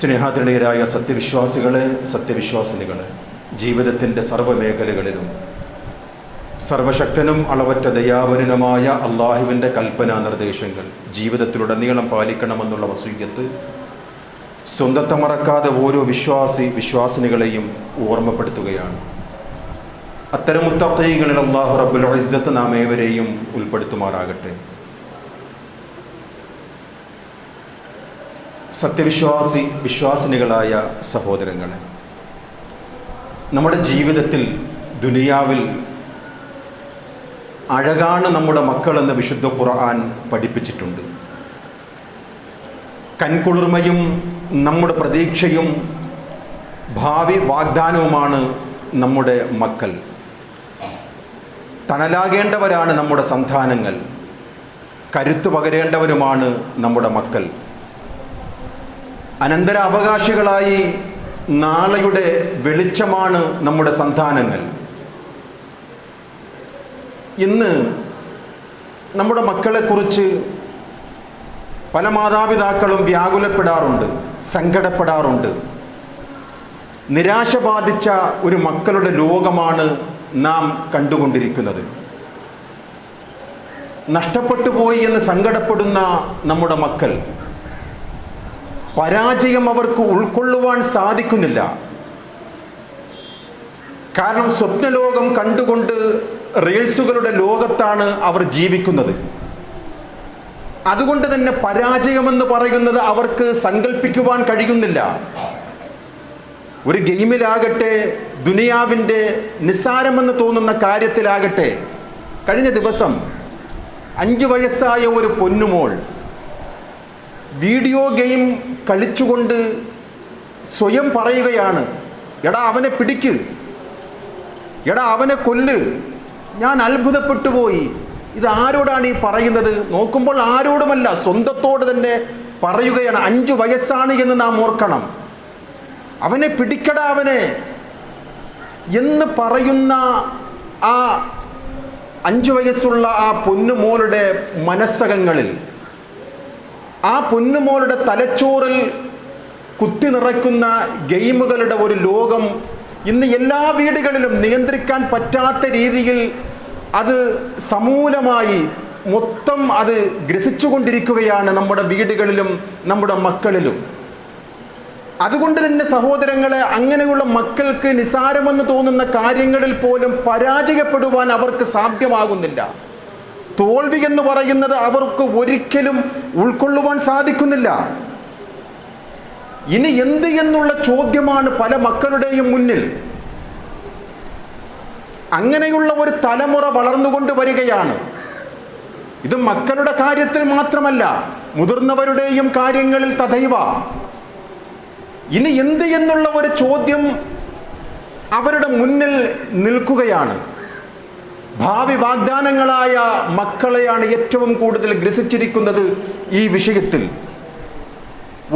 സ്നേഹാദരണീയരായ സത്യവിശ്വാസികളെ, സത്യവിശ്വാസിനികളെ, ജീവിതത്തിൻ്റെ സർവ്വമേഖലകളിലും സർവശക്തനും അളവറ്റ ദയാവരനുമായ അള്ളാഹുവിൻ്റെ കൽപ്പനാ നിർദ്ദേശങ്ങൾ ജീവിതത്തിലുടനീളം പാലിക്കണമെന്നുള്ള വസീയത്ത് സ്വന്തത്തെ മറക്കാതെ ഓരോ വിശ്വാസിനികളെയും ഓർമ്മപ്പെടുത്തുകയാണ്. അത്തരം മുത്തഖീകളിൽ അല്ലാഹു റബ്ബുൽ ഇസ്സത്ത് നാം ഏവരെയും ഉൾപ്പെടുത്തുമാറാകട്ടെ. വിശ്വാസിനികളായ സഹോദരങ്ങളെ, നമ്മുടെ ജീവിതത്തിൽ ദുനിയാവിൽ അഴകാണ് നമ്മുടെ മക്കളെന്ന് വിശുദ്ധ ഖുർആൻ പഠിപ്പിച്ചിട്ടുണ്ട്. കൺകുളിർമയും നമ്മുടെ പ്രതീക്ഷയും ഭാവി വാഗ്ദാനവുമാണ് നമ്മുടെ മക്കൾ. തണലാകേണ്ടവരാണ് നമ്മുടെ സന്താനങ്ങൾ, കരുത്തു പകരേണ്ടവരുമാണ് നമ്മുടെ മക്കൾ. അനന്തര അവകാശികളായി നാളെയുടെ വെളിച്ചമാണ് നമ്മുടെ സന്താനങ്ങൾ. ഇന്ന് നമ്മുടെ മക്കളെക്കുറിച്ച് പല മാതാപിതാക്കളും വ്യാകുലപ്പെടാറുണ്ട്, സങ്കടപ്പെടാറുണ്ട്. നിരാശ ബാധിച്ച ഒരു മക്കളുടെ ലോകമാണ് നാം കണ്ടുകൊണ്ടിരിക്കുന്നത്. നഷ്ടപ്പെട്ടു പോയി എന്ന് സങ്കടപ്പെടുന്ന നമ്മുടെ മക്കൾ, പരാജയം അവർക്ക് ഉൾക്കൊള്ളുവാൻ സാധിക്കുന്നില്ല. കാരണം സ്വപ്നലോകം കണ്ടുകൊണ്ട് റീൽസുകളുടെ ലോകത്താണ് അവർ ജീവിക്കുന്നത്. അതുകൊണ്ട് തന്നെ പരാജയമെന്ന് പറയുന്നത് അവർക്ക് സങ്കല്പിക്കുവാൻ കഴിയുന്നില്ല. ഒരു ഗെയിമിലാകട്ടെ, ദുനിയാവിൻ്റെ നിസ്സാരമെന്ന് തോന്നുന്ന കാര്യത്തിലാകട്ടെ, കഴിഞ്ഞ ദിവസം 5 വയസ്സായ ഒരു പൊന്നുമോൾ വീഡിയോ ഗെയിം കളിച്ചുകൊണ്ട് സ്വയം പറയുകയാണ്, എടാ അവനെ പിടിക്ക്, എടാ അവനെ കൊല്ല്. ഞാൻ അത്ഭുതപ്പെട്ടു പോയി. ഇത് ആരോടാണ് ഈ പറയുന്നത്? നോക്കുമ്പോൾ ആരോടുമല്ല, സ്വന്തത്തോട് തന്നെ പറയുകയാണ്. 5 വയസ്സാണ് എന്ന് നാം ഓർക്കണം. അവനെ പിടിക്കടാ അവനെ എന്ന് പറയുന്ന ആ 5 വയസ്സുള്ള ആ പൊന്നുമോളുടെ മനസ്സകങ്ങളിൽ, ആ പൊന്നുമോളുടെ തലച്ചോറിൽ കുത്തി നിറയ്ക്കുന്ന ഗെയിമുകളുടെ ഒരു ലോകം ഇന്ന് എല്ലാ വീടുകളിലും നിയന്ത്രിക്കാൻ പറ്റാത്ത രീതിയിൽ അത് സമൂലമായി മൊത്തം അത് ഗ്രസിച്ചുകൊണ്ടിരിക്കുകയാണ് നമ്മുടെ വീടുകളിലും നമ്മുടെ മക്കളിലും. അതുകൊണ്ട് തന്നെ സഹോദരങ്ങളെ, അങ്ങനെയുള്ള മക്കൾക്ക് നിസാരമെന്ന് തോന്നുന്ന കാര്യങ്ങളിൽ പോലും പരാജയപ്പെടുവാൻ അവർക്ക് സാധ്യമാകുന്നില്ല. തോൽവി എന്ന് പറയുന്നത് അവർക്ക് ഒരിക്കലും ഉൾക്കൊള്ളുവാൻ സാധിക്കുന്നില്ല. ഇനി എന്ത് എന്നുള്ള ചോദ്യമാണ് പല മക്കളുടെയും മുന്നിൽ. അങ്ങനെയുള്ള ഒരു തലമുറ വളർന്നുകൊണ്ട് വരികയാണ്. ഇത് മക്കളുടെ കാര്യത്തിൽ മാത്രമല്ല, മുതിർന്നവരുടെയും കാര്യങ്ങളിൽ തഥൈവ. ഇനി എന്ത് എന്നുള്ള ഒരു ചോദ്യം അവരുടെ മുന്നിൽ നിൽക്കുകയാണ്. ഭാവി വാഗ്ദാനങ്ങളായ മക്കളെയാണ് ഏറ്റവും കൂടുതൽ ഗ്രസിച്ചിരിക്കുന്നത് ഈ വിഷയത്തിൽ.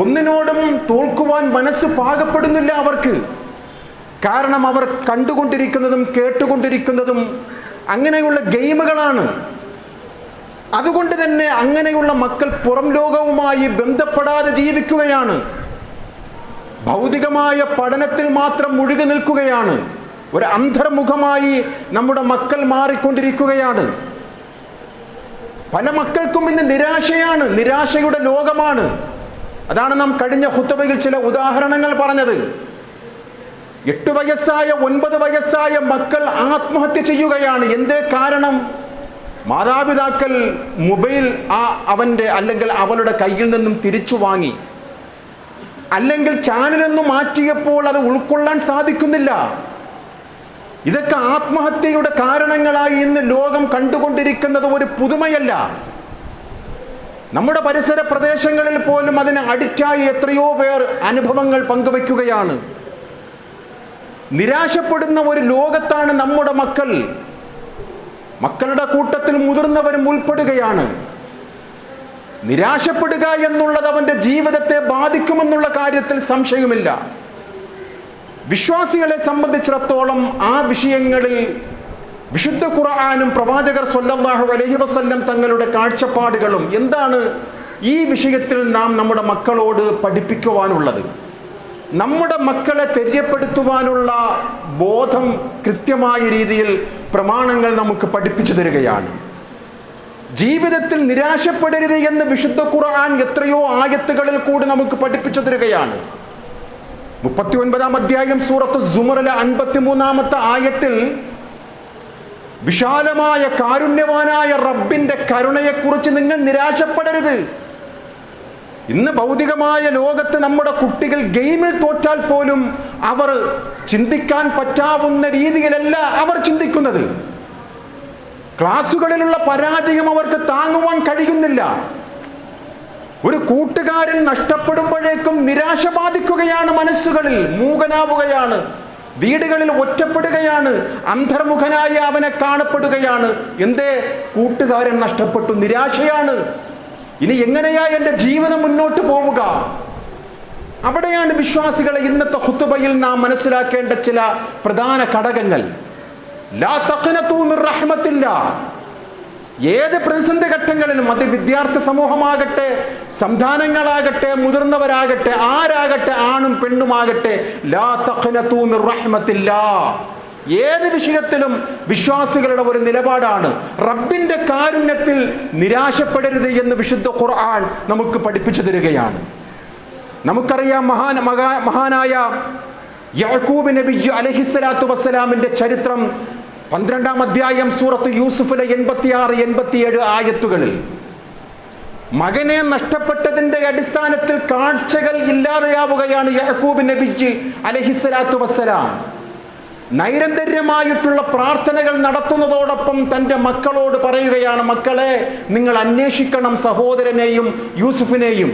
ഒന്നിനോടും തോൽക്കുവാൻ മനസ്സ് പാകപ്പെടുന്നില്ല അവർക്ക്. കാരണം അവർ കണ്ടുകൊണ്ടിരിക്കുന്നതും കേട്ടുകൊണ്ടിരിക്കുന്നതും അങ്ങനെയുള്ള ഗെയിമുകളാണ്. അതുകൊണ്ട് തന്നെ അങ്ങനെയുള്ള മക്കൾ പുറം ലോകവുമായി ബന്ധപ്പെടാതെ ജീവിക്കുകയാണ്. ഭൗതികമായ പഠനത്തിൽ മാത്രം മുഴുകി നിൽക്കുകയാണ്. ഒരു അന്തർമുഖമായി നമ്മുടെ മക്കൾ മാറിക്കൊണ്ടിരിക്കുകയാണ്. പല മക്കൾക്കും ഇന്ന് നിരാശയാണ്, നിരാശയുടെ ലോകമാണ്. അതാണ് നാം കഴിഞ്ഞ ഖുത്ബയിൽ ചില ഉദാഹരണങ്ങൾ പറഞ്ഞത്. 8 വയസ്സായ 9 വയസ്സായ മക്കൾ ആത്മഹത്യ ചെയ്യുകയാണ്. എന്തേ കാരണം? മാതാപിതാക്കൾ മൊബൈൽ അവൻ്റെ അല്ലെങ്കിൽ അവളുടെ കയ്യിൽ നിന്നും തിരിച്ചു വാങ്ങി, അല്ലെങ്കിൽ ചാനലൊന്നും മാറ്റിയപ്പോൾ അത് ഉൾക്കൊള്ളാൻ സാധിക്കുന്നില്ല. ഇതൊക്കെ ആത്മഹത്യയുടെ കാരണങ്ങളായി ഇന്ന് ലോകം കണ്ടുകൊണ്ടിരിക്കുന്നത് ഒരു പുതുമയല്ല. നമ്മുടെ പരിസര പ്രദേശങ്ങളിൽ പോലും അതിന് അഡിക്റ്റായി എത്രയോ പേർ അനുഭവങ്ങൾ പങ്കുവെക്കുകയാണ്. നിരാശപ്പെടുന്ന ഒരു ലോകത്താണ് നമ്മുടെ മക്കൾ. മക്കളുടെ കൂട്ടത്തിൽ മുതിർന്നവരും ഉൾപ്പെടുകയാണ്. നിരാശപ്പെടുക എന്നുള്ളത് അവൻ്റെ ജീവിതത്തെ ബാധിക്കുമെന്നുള്ള കാര്യത്തിൽ സംശയമില്ല. വിശ്വാസികളെ സംബന്ധിച്ചിടത്തോളം ആ വിഷയങ്ങളിൽ വിശുദ്ധ ഖുർആനും പ്രവാചകർ സ്വല്ലല്ലാഹു അലൈഹി വസല്ലം തങ്ങളുടെ കാഴ്ചപ്പാടുകളും എന്താണ് ഈ വിഷയത്തിൽ നാം നമ്മുടെ മക്കളോട് പഠിപ്പിക്കുവാനുള്ളത്? നമ്മുടെ മക്കളെ തെര്യപ്പെടുത്തുവാനുള്ള ബോധം കൃത്യമായ രീതിയിൽ പ്രമാണങ്ങൾ നമുക്ക് പഠിപ്പിച്ചു തരികയാണ്. ജീവിതത്തിൽ നിരാശപ്പെടരുത് എന്ന് വിശുദ്ധ ഖുർആൻ എത്രയോ ആയത്തുകളിൽ കൂടി നമുക്ക് പഠിപ്പിച്ചു തരികയാണ്. 39-ാം അധ്യായം സൂറത്ത് സുമറിലെ 53-ാമത്തെ ആയത്തിൽ വിശാലമായ കാരുണ്യവാനായ റബ്ബിന്റെ കരുണയെക്കുറിച്ച് നിങ്ങൾ നിരാശപ്പെടരുത്. ഇന്ന് ഭൗതികമായ ലോകത്ത് നമ്മുടെ കുട്ടികൾ ഗെയിമിൽ തോറ്റാൽ പോലും അവർ ചിന്തിക്കാൻ പറ്റാവുന്ന രീതിയിലല്ല അവർ ചിന്തിക്കുന്നത്. ക്ലാസുകളിലുള്ള പരാജയം അവർക്ക് താങ്ങുവാൻ കഴിയുന്നില്ല. ഒരു കൂട്ടുകാരൻ നഷ്ടപ്പെടുമ്പോഴേക്കും നിരാശ ബാധിക്കുകയാണ്, മനസ്സുകളിൽ മൂകനാവുകയാണ്, വീടുകളിൽ ഒറ്റപ്പെടുകയാണ്, അന്തർമുഖനായി അവനെ കാണപ്പെടുകയാണ്. എന്തേ? കൂട്ടുകാരൻ നഷ്ടപ്പെട്ടു, നിരാശയാണ്. ഇനി എങ്ങനെയാ എൻ്റെ ജീവിതം മുന്നോട്ട് പോവുക? അവിടെയാണ് വിശ്വാസികളെ ഇന്നത്തെ ഖുതുബയിൽ നാം മനസ്സിലാക്കേണ്ട ചില പ്രധാന ഘടകങ്ങൾ. ലാ തഖ്നതു മിർ റഹ്മത്തില്ലാഹ്. ഏത് പ്രതിസന്ധി ഘട്ടങ്ങളിലും, അത് വിദ്യാർത്ഥി സമൂഹമാകട്ടെ, സംസ്ഥാനങ്ങളാകട്ടെ, മുതിർന്നവരാകട്ടെ, ആരാകട്ടെ, ആണും പെണ്ണുമാകട്ടെ, ലാ തഖ്നതു മിർ റഹ്മത്തില്ലാഹ്. ഏത് വിഷയത്തിലും വിശ്വാസികളുടെ ഒരു നിലപാടാണ് റബ്ബിന്റെ കാരുണ്യത്തിൽ നിരാശപ്പെടരുത് എന്ന് വിശുദ്ധ ഖുർആൻ നമുക്ക് പഠിപ്പിച്ചു തരികയാണ്. നമുക്കറിയാം, മഹാനായ യാക്കൂബ് നബി അലൈഹിസ്സലാത്തു വസ്സലാമിന്റെ ചരിത്രം 12-ാം അധ്യായം സൂറത്ത് യൂസുഫിലെ 86-87 ആയത്തുകളിൽ മകനെ നഷ്ടപ്പെട്ടതിന്റെ അടിസ്ഥാനത്തിൽ കാഴ്ചകൾ ഇല്ലാതെയാവുകയാണ് യാക്കൂബ് നബി അലൈഹിസ്സലാത്തു വസ്സലാം. നൈരന്തര്യമായിട്ടുള്ള പ്രാർത്ഥനകൾ നടത്തുന്നതോടൊപ്പം തൻ്റെ മക്കളോട് പറയുകയാണ്, മക്കളെ, നിങ്ങൾ അന്വേഷിക്കണം സഹോദരനെയും യൂസുഫിനെയും,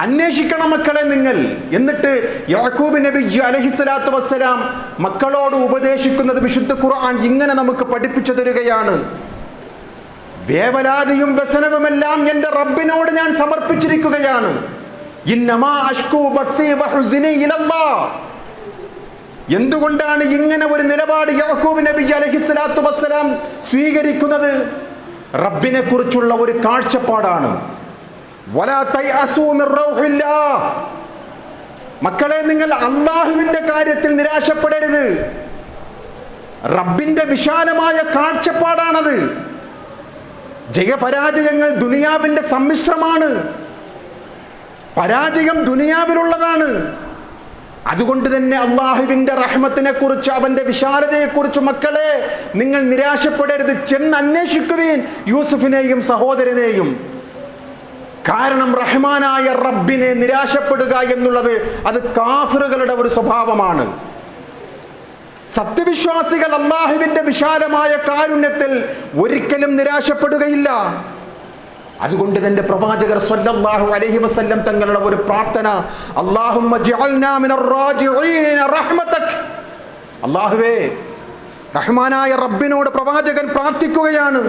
അന്വേഷിക്കണം മക്കളെ നിങ്ങൾ. എന്നിട്ട് യാക്കൂബ് നബി അലൈഹിസ്സലാത്തു വസ്സലാം മക്കളോട് ഉപദേശിക്കുന്നത് വിശുദ്ധ ഖുർആൻ ഇങ്ങനെ നമുക്ക് പഠിപ്പിച്ചു തരികയാണ്. വേവലാതിയും വ്യസനവുമെല്ലാം എൻ്റെ റബ്ബിനോട് ഞാൻ സമർപ്പിച്ചിരിക്കുകയാണ്. ഇന്നമാ അഷ്കൂ ബസ്സി വഹുസ്നി ഇലല്ലാഹ്. എന്തുകൊണ്ടാണ് ഇങ്ങനെ ഒരു നിലപാട് യാക്കൂബ് നബി അലൈഹിസ്സലാത്തു വസ്സലാം സ്വീകരിക്കുന്നത്? റബ്ബിനെ കുറിച്ചുള്ള ഒരു കാഴ്ചപ്പാടാണ്. വലാ തയഅസൂ മിർ റൗഹില്ലാഹ്. മക്കളെ, നിങ്ങൾ അല്ലാഹുവിന്റെ കാര്യത്തിൽ നിരാശപ്പെടരുത്. റബ്ബിന്റെ വിശാലമായ കാഴ്ചപ്പാടാണത്. ജയപരാജയങ്ങൾ ദുനിയാവിന്റെ സമ്മിശ്രമാണ്. പരാജയം ദുനിയാവിലുള്ളതാണ്. അതുകൊണ്ട് തന്നെ അള്ളാഹുവിന്റെ റഹ്മത്തിനെ കുറിച്ച്, അവന്റെ വിശാലതയെക്കുറിച്ച് മക്കളെ നിങ്ങൾ നിരാശപ്പെടരുത്. ചെന്ന് അന്വേഷിക്കുവീൻ യൂസുഫിനെയും സഹോദരനെയും. കാരണം റഹ്മാനായ റബ്ബിനെ നിരാശപ്പെടുക എന്നുള്ളത് അത് കാഫിറുകളുടെ ഒരു സ്വഭാവമാണ്. സത്യവിശ്വാസികൾ അള്ളാഹുവിന്റെ വിശാലമായ കാരുണ്യത്തിൽ ഒരിക്കലും നിരാശപ്പെടുകയില്ല. അതുകൊണ്ട് തന്നെ പ്രവാചകർ സ്വല്ലല്ലാഹു അലൈഹി വസല്ലം തങ്ങളുടെ ഒരു പ്രാർത്ഥന, അല്ലാഹുമ്മ ജഅൽനാ മിനർ റാജിഈന റഹ്മതക്. അല്ലാഹുവേ, റഹ്മാനായ റബ്ബിനോട് പ്രവാചകൻ പ്രാർത്ഥിക്കുകയാണ്,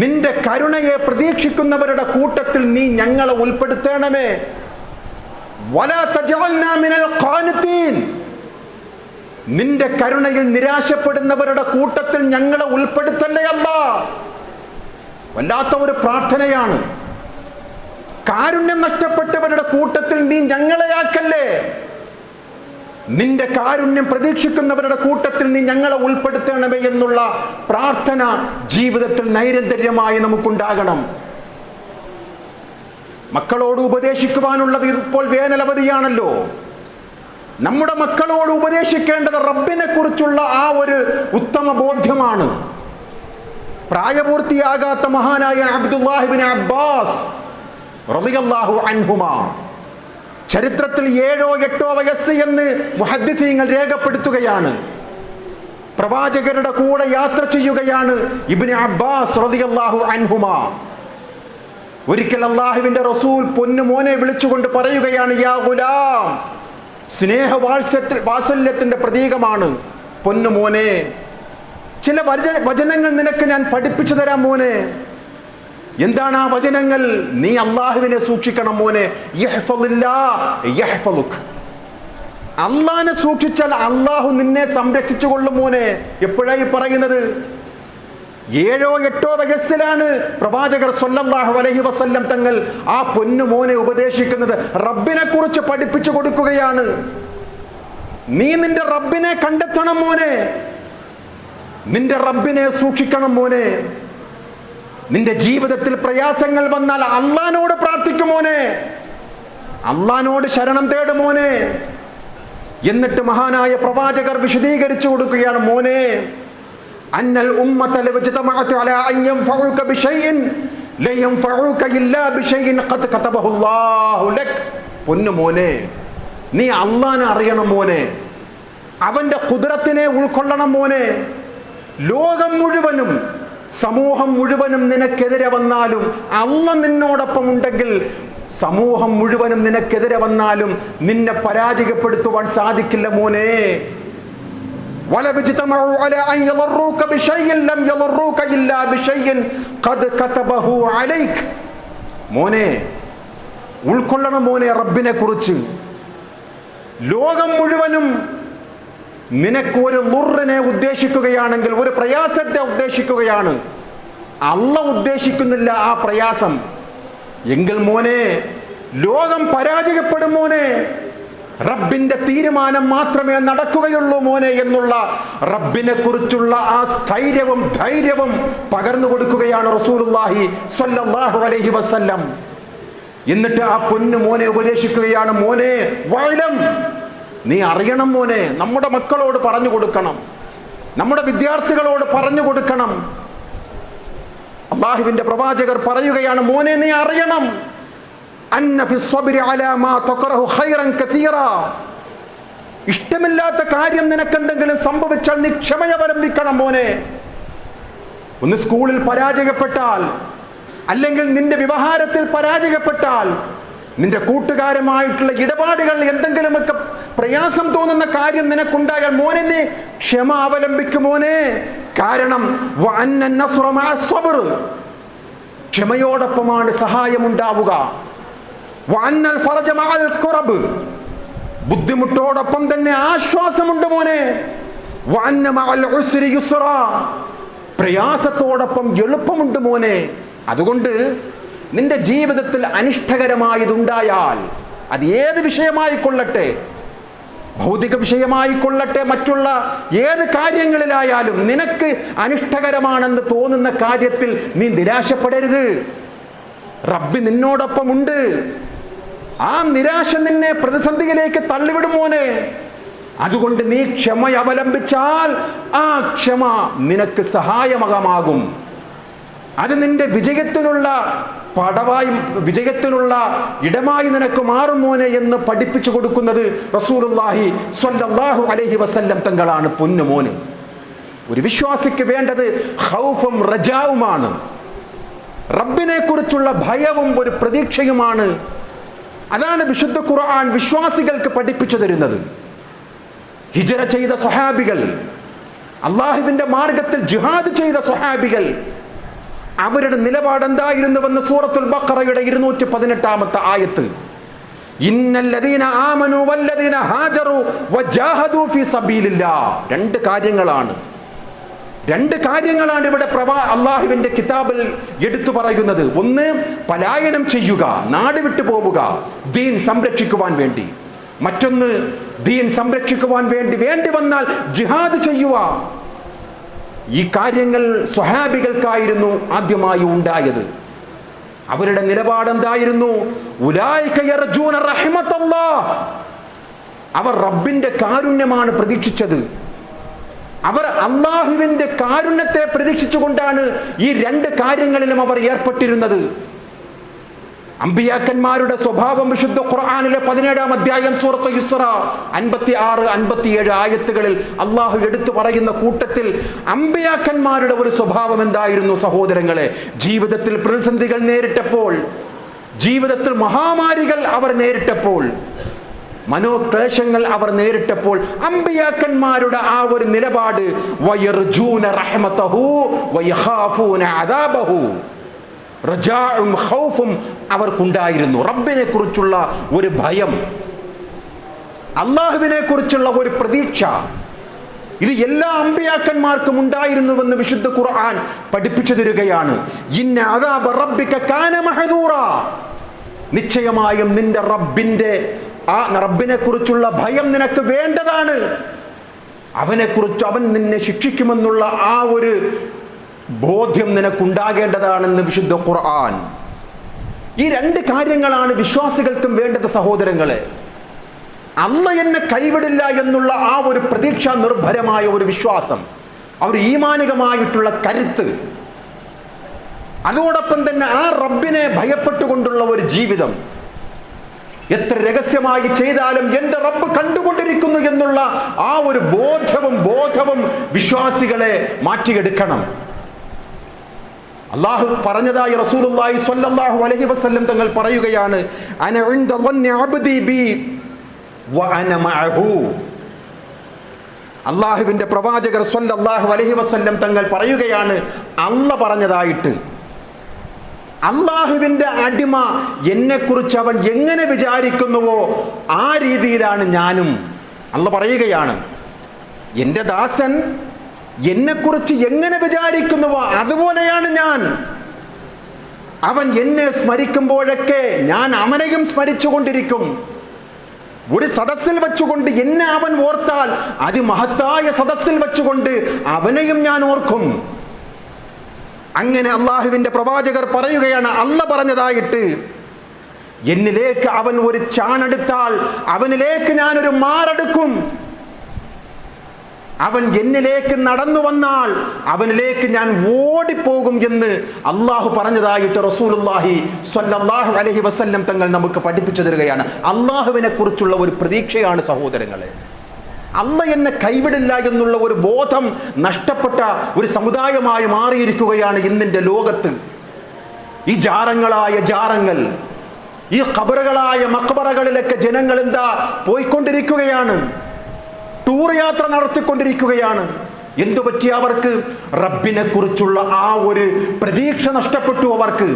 നിന്റെ കരുണയെ പ്രതീക്ഷിക്കുന്നവരുടെ കൂട്ടത്തിൽ നീ ഞങ്ങളെ ഉൾപ്പെടുത്തണമേ. വലാ തജഅൽനാ മിനൽ ഖാനിതീൻ. നിന്റെ കരുണയിൽ നിരാശപ്പെടുന്നവരുടെ കൂട്ടത്തിൽ ഞങ്ങളെ ഉൾപ്പെടുത്തല്ലേ അല്ലാഹ്. വല്ലാത്ത ഒരു പ്രാർത്ഥനയാണ്. കാരുണ്യം നഷ്ടപ്പെട്ടവരുടെ കൂട്ടത്തിൽ നീ ഞങ്ങളെയാക്കല്ലേ. നിന്റെ കാരുണ്യം പ്രതീക്ഷിക്കുന്നവരുടെ കൂട്ടത്തിൽ നീ ഞങ്ങളെ ഉൾപ്പെടുത്തണമേ എന്നുള്ള പ്രാർത്ഥന ജീവിതത്തിൽ നൈരന്തര്യമായി നമുക്കുണ്ടാകണം. മക്കളോട് ഉപദേശിക്കുവാനുള്ളത് ഇപ്പോൾ വേനലവധിയാണല്ലോ. നമ്മുടെ മക്കളോട് ഉപദേശിക്കേണ്ടത് റബ്ബിനെ കുറിച്ചുള്ള ആ ഒരു ഉത്തമ ബോധ്യമാണ്. പ്രായപൂർത്തിയാകാത്ത മഹാനായ അബ്ദുല്ലാഹി ഇബ്നു അബ്ബാസ് റളിയല്ലാഹു അൻഹുമാ ചരിത്രത്തിൽ 7 or 8 വയസ്സ് എന്ന് മുഹദ്ദിസീങ്ങൾ രേഖപ്പെടുത്തുകയാണ്. പ്രവാചകരുടെ കൂടെ യാത്ര ചെയ്യുകയാണ് ഇബ്നു അബ്ബാസ് റളിയല്ലാഹു അൻഹുമാ. ഒരിക്കൽ അല്ലാഹുവിന്റെ റസൂൽ പൊന്നുമോനെ വിളിച്ചുകൊണ്ട് പറയുകയാണ്, യാ ഗുലാം. വാത്സല്യത്തിന്റെ പ്രതീകമാണ് പൊന്നുമോനെ. ചില വചനങ്ങൾ നിനക്ക് ഞാൻ പഠിപ്പിച്ചു തരാം മോനെ. എന്താണ് ആ വചനങ്ങൾ? നീ അള്ളാഹുവിനെ സൂക്ഷിക്കണം മോനെ. അള്ളാഹിനെ സൂക്ഷിച്ചാൽ അള്ളാഹു നിന്നെ സംരക്ഷിച്ചു കൊള്ളും മോനെ. എപ്പോഴായി പറയുന്നത്? 7 or 8 വയസ്സിലാണ് പ്രവാചകർ സ്വല്ലല്ലാഹു അലൈഹി വസല്ലം തങ്ങൾ ആ പൊന്നു മോനെ ഉപദേശിക്കുന്നത്. റബ്ബിനെ കുറിച്ച് പഠിപ്പിച്ചു കൊടുക്കുകയാണ്. നീ നിന്റെ റബ്ബിനെ കണ്ടെത്തണം മോനെ, നിന്റെ റബ്ബിനെ സൂക്ഷിക്കണം മോനെ. നിന്റെ ജീവിതത്തിൽ പ്രയാസങ്ങൾ വന്നാൽ അള്ളാനോട് പ്രാർത്ഥിക്കും മോനെ, അള്ളാനോട് ശരണം തേടും മോനെ. എന്നിട്ട് മഹാനായ പ്രവാചകർ വിശദീകരിച്ചു കൊടുക്കുകയാണ്, മോനെ അന്നൽ ഉമ്മത ലൗ ജതമഅത അലാ അൻ യൻഫഉക ബിശൈഇൻ ല യൻഫഉക ഇല്ലാ ബിശൈഇൻ ഖദ് കതബഹു അല്ലാഹു ലക്. പൊന്നു മോനെ, നീ അള്ളാനെ അറിയണം മോനെ, അവന്റെ ഖുദ്റത്തിനെ ഉൾക്കൊള്ളണം മോനെ. ലോകം മുഴുവനും സമൂഹം മുഴുവനും നിനക്കെതിരെ വന്നാലും അള്ളാഹ് നിന്നോടൊപ്പം ഉണ്ടെങ്കിൽ സമൂഹം മുഴുവനും നിനക്കെതിരെ വന്നാലും നിന്നെ പരാജയപ്പെടുത്തുവാൻ സാധിക്കില്ല മോനെ. മോനെ ഉൾക്കൊള്ളണം മോനെ റബ്ബിനെ കുറിച്ച്. ലോകം മുഴുവനും നിനക്ക് ഒരു ളുറിനെ ഉദ്ദേശിക്കുകയാണെങ്കിൽ, ഒരു പ്രയാസത്തെ ഉദ്ദേശിക്കുകയാണ്, അള്ളാഹ് ഉദ്ദേശിക്കുന്നില്ല ആ പ്രയാസം, എങ്കിൽ മോനെ ലോകം പരാജയപ്പെടും മോനെ. റബ്ബിന്റെ തീരുമാനം മാത്രമേ നടക്കുകയുള്ളൂ മോനെ എന്നുള്ള റബ്ബിനെ കുറിച്ചുള്ള ആ സ്ഥൈര്യവും ധൈര്യവും പകർന്നു കൊടുക്കുകയാണ് റസൂലുള്ളാഹി സ്വല്ലല്ലാഹു അലൈഹി വസല്ലം. എന്നിട്ട് ആ പൊന്നു മോനെ ഉപദേശിക്കുകയാണ്, മോനെ വഅലം, നീ അറിയണം മോനെ. നമ്മുടെ മക്കളോട് പറഞ്ഞു കൊടുക്കണം, നമ്മുടെ വിദ്യാർത്ഥികളോട് പറഞ്ഞു കൊടുക്കണം. അല്ലാഹുവിന്റെ പ്രവാചകർ പറയുകയാണ്, മോനെ നീ അറിയണം, അന്ന ഫി സ്വബ്രി അലാ മാ തക്റഹു ഖൈറൻ കസീറാ. ഇഷ്ടമില്ലാത്ത കാര്യം നിനക്കെന്തെങ്കിലും സംഭവിച്ചാൽ നീ ക്ഷമ അവലംബിക്കണം മോനെ. ഒന്ന് സ്കൂളിൽ പരാജയപ്പെട്ടാൽ, അല്ലെങ്കിൽ നിന്റെ വ്യവഹാരത്തിൽ പരാജയപ്പെട്ടാൽ, നിന്റെ കൂട്ടുകാരുമായിട്ടുള്ള ഇടപാടുകൾ എന്തെങ്കിലുമൊക്കെ പ്രയാസം തോന്നുന്ന കാര്യം നിനക്കുണ്ടായാൽ മോനെ നീ ക്ഷമ അവലംബിക്കും മോനെ. കാരണം ക്ഷമയോടൊപ്പമാണ് സഹായമുണ്ടാവുക. ബുദ്ധിമുട്ടോടൊപ്പം തന്നെ ആശ്വാസമുണ്ട് മോനെ. പ്രയാസത്തോടൊപ്പം എളുപ്പമുണ്ട് മോനെ. അതുകൊണ്ട് നിന്റെ ജീവിതത്തിൽ അനിഷ്ടകരമായതുണ്ടായാൽ, അത് ഏത് വിഷയമായിക്കൊള്ളട്ടെ, ഭൗതിക വിഷയമായിക്കൊള്ളട്ടെ, മറ്റുള്ള ഏത് കാര്യങ്ങളിലായാലും നിനക്ക് അനിഷ്ടകരമാണെന്ന് തോന്നുന്ന കാര്യത്തിൽ നീ നിരാശപ്പെടരുത്. റബ്ബ് നിന്നോടൊപ്പമുണ്ട്. ആ നിരാശ നിന്നെ പ്രതിസന്ധിയിലേക്ക് തള്ളിവിടും മോനെ. അതുകൊണ്ട് നീ ക്ഷമ അവലംബിച്ചാൽ ആ ക്ഷമ നിനക്ക് സഹായമാകും. അത് നിന്റെ വിജയത്തിനുള്ള പടവായി, വിജയത്തിനുള്ള ഇടമായി നിനക്ക് മാറും മോനെ എന്ന് പഠിപ്പിച്ചു കൊടുക്കുന്നത് റസൂലുള്ളാഹി സ്വല്ലല്ലാഹു അലൈഹി വസല്ലം തങ്ങളാണ്. പൊന്നു മോനെ, ഒരു വിശ്വാസിക്ക് വേണ്ടത് ഖൗഫും റജാവുമാണ്. റബ്ബിനെ കുറിച്ചുള്ള ഭയവും ഒരു പ്രതീക്ഷയുമാണ്. അതാണ് വിശുദ്ധ ഖുർആൻ വിശ്വാസികൾക്ക് പഠിപ്പിച്ചു തരുന്നത്. ഹിജ്റ ചെയ്ത സ്വഹാബികൾ, അള്ളാഹുവിന്റെ മാർഗത്തിൽ ജിഹാദ് ചെയ്ത സ്വഹാബികൾ, അവരുടെ നിലപാട് എന്തായിരുന്നുവെന്ന് സൂറത്തുൽ ബഖറയുടെ 218 ആയത്ത്, ഇന്നല്ലദീന ആമനു വല്ലദീന ഹാജറു വജാഹദു ഫീ സബീലില്ലാഹ്. രണ്ട് കാര്യങ്ങളാണ് ഇവിടെ അള്ളാഹുവിന്റെ കിതാബിൽ എടുത്തു പറയുന്നത്. ഒന്ന്, പലായനം ചെയ്യുക, നാട് വിട്ടു പോവുക ദീൻ സംരക്ഷിക്കുവാൻ വേണ്ടി. മറ്റൊന്ന്, ദീൻ സംരക്ഷിക്കുവാൻ വേണ്ടി വന്നാൽ ജിഹാദ് ചെയ്യുക. ഈ കാര്യങ്ങൾ സ്വഹാബികൾക്കായിരുന്നു ആദ്യമായി ഉണ്ടായത്. അവരുടെ നിലപാട് എന്തായിരുന്നു? ഉലൈക യർജൂന റഹ്മത്തല്ലാഹ്. അവർ റബ്ബിന്റെ കാരുണ്യമാണ് പ്രതീക്ഷിച്ചത്. അവർ അള്ളാഹുവിന്റെ കാരുണ്യത്തെ പ്രതീക്ഷിച്ചുകൊണ്ടാണ് ഈ രണ്ട് കാര്യങ്ങളിലും അവർ ഏർപ്പെട്ടിരുന്നത്. അമ്പിയാക്കന്മാരുടെ സ്വഭാവം വിശുദ്ധ ഖുർആനിലെ 17-ാം അധ്യായം സൂറത്ത് ഇസ്രാ 56-57 ആയത്തുകളിൽ അള്ളാഹു എടുത്തു പറയുന്ന കൂട്ടത്തിൽ അമ്പിയാക്കന്മാരുടെ ഒരു സ്വഭാവം എന്തായിരുന്നു സഹോദരങ്ങളെ? ജീവിതത്തിൽ പ്രതിസന്ധികൾ നേരിട്ടപ്പോൾ, ജീവിതത്തിൽ മഹാമാരികൾ അവർ നേരിട്ടപ്പോൾ, മനോക്ലേശങ്ങൾ അവർ നേരിട്ടപ്പോൾ അമ്പിയാക്കന്മാരുടെ ആ ഒരു നിലപാട് വയർജൂന റഹ്മതഹു വയഖാഫൂന അദാബഹു, റജാഉം ഖൗഫും അവർക്കുണ്ടായിരുന്നു. റബ്ബിനെ കുറിച്ചുള്ള ഒരു ഭയം, അള്ളാഹുവിനെ കുറിച്ചുള്ള ഒരു പ്രതീക്ഷ, ഇത് എല്ലാ അമ്പിയാക്കന്മാർക്കും ഉണ്ടായിരുന്നുവെന്ന് വിശുദ്ധ ഖുർആൻ പഠിപ്പിച്ചു തരികയാണ്. ഇന്ന അദാബ റബ്ബിക കാന മഹദൂറ, നിശ്ചയമായും നിന്റെ റബ്ബിനെ കുറിച്ചുള്ള ഭയം നിനക്ക് വേണ്ടതാണ്. അവനെക്കുറിച്ച് അവൻ നിന്നെ ശിക്ഷിക്കുമെന്നുള്ള ആ ഒരു ബോധ്യം നിനക്കുണ്ടാകേണ്ടതാണെന്ന് വിശുദ്ധ ഖുർആൻ. ഈ രണ്ട് കാര്യങ്ങളാണ് വിശ്വാസികൾക്കും വേണ്ടത് സഹോദരങ്ങളെ. അല്ലാഹ് എന്നെ കൈവിടില്ല എന്നുള്ള ആ ഒരു പ്രതീക്ഷ നിർഭരമായ ഒരു വിശ്വാസം, ആ ഒരു ഈമാനികമായിട്ടുള്ള കരുത്ത്, അതോടൊപ്പം തന്നെ ആ റബ്ബിനെ ഭയപ്പെട്ടുകൊണ്ടുള്ള ഒരു ജീവിതം. എത്ര രഹസ്യമായി ചെയ്താലും എൻ്റെ റബ്ബ് കണ്ടുകൊണ്ടിരിക്കുന്നു എന്നുള്ള ആ ഒരു ബോധവും വിശ്വാസികളെ മാറ്റിയെടുക്കണം. അല്ലാഹു പറഞ്ഞതായി റസൂലുള്ളാഹി സ്വല്ലല്ലാഹു അലൈഹി വസല്ലം തങ്ങൾ പറയുകയാണ്, അന ഇൻദ ളന്നി അബ്ദി ബി വ അന മഅഹു. അല്ലാഹുവിന്റെ പ്രവാചകർ സ്വല്ലല്ലാഹു അലൈഹി വസല്ലം തങ്ങൾ പറയുകയാണ്, അല്ലാഹ് പറഞ്ഞതായിട്ട്, അല്ലാഹുവിന്റെ അടിമ എന്നെക്കുറിച്ച് അവൻ എങ്ങനെ വിചാരിക്കുന്നുവോ ആ രീതിയിലാണ് ഞാനും. അല്ലാഹ് പറയുകയാണ്, എൻ്റെ ദാസൻ എന്നെക്കുറിച്ച് എങ്ങനെ വിചാരിക്കുന്നുവോ അതുപോലെയാണ് ഞാൻ. അവൻ എന്നെ സ്മരിക്കുമ്പോഴൊക്കെ ഞാൻ അവനെയും സ്മരിച്ചുകൊണ്ടിരിക്കും. ഒരു സദസ്സിൽ വെച്ചുകൊണ്ട് എന്നെ അവൻ ഓർത്താൽ അതിമഹത്തായ സദസ്സിൽ വെച്ചുകൊണ്ട് അവനെയും ഞാൻ ഓർക്കും. അങ്ങനെ അള്ളാഹുവിന്റെ പ്രവാചകർ പറയുകയാണ്, അല്ലാഹ് പറഞ്ഞതായിട്ട്, എന്നിലേക്ക് അവൻ ഒരു ചാണെടുത്താൽ അവനിലേക്ക് ഞാനൊരു മാറെടുക്കും. അവൻ എന്നിലേക്ക് നടന്നു വന്നാൽ അവനിലേക്ക് ഞാൻ ഓടിപ്പോകും എന്ന് അള്ളാഹു പറഞ്ഞതായിട്ട് റസൂലുള്ളാഹി സ്വല്ലല്ലാഹു അലൈഹി വസല്ലം തങ്ങൾ നമുക്ക് പഠിപ്പിച്ചു തരികയാണ്. അള്ളാഹുവിനെ കുറിച്ചുള്ള ഒരു പ്രതീക്ഷയാണ് സഹോദരങ്ങളെ. അല്ലാഹ് എന്നെ കൈവിടില്ല എന്നുള്ള ഒരു ബോധം നഷ്ടപ്പെട്ട ഒരു സമുദായമായി മാറിയിരിക്കുകയാണ് ഇന്നിന്റെ ലോകത്ത്. ഈ ജാറങ്ങൾ, ഈ ഖബറുകളായ മഖബറകളിലൊക്കെ ജനങ്ങൾ എന്താ പോയിക്കൊണ്ടിരിക്കുകയാണ്, ടൂർ യാത്ര നടത്തിക്കൊണ്ടിരിക്കുകയാണ്. എന്തു പറ്റി അവർക്ക്? റബ്ബിനെ കുറിച്ചുള്ള ആ ഒരു പ്രതീക്ഷ നഷ്ടപ്പെട്ടു. അവർക്ക്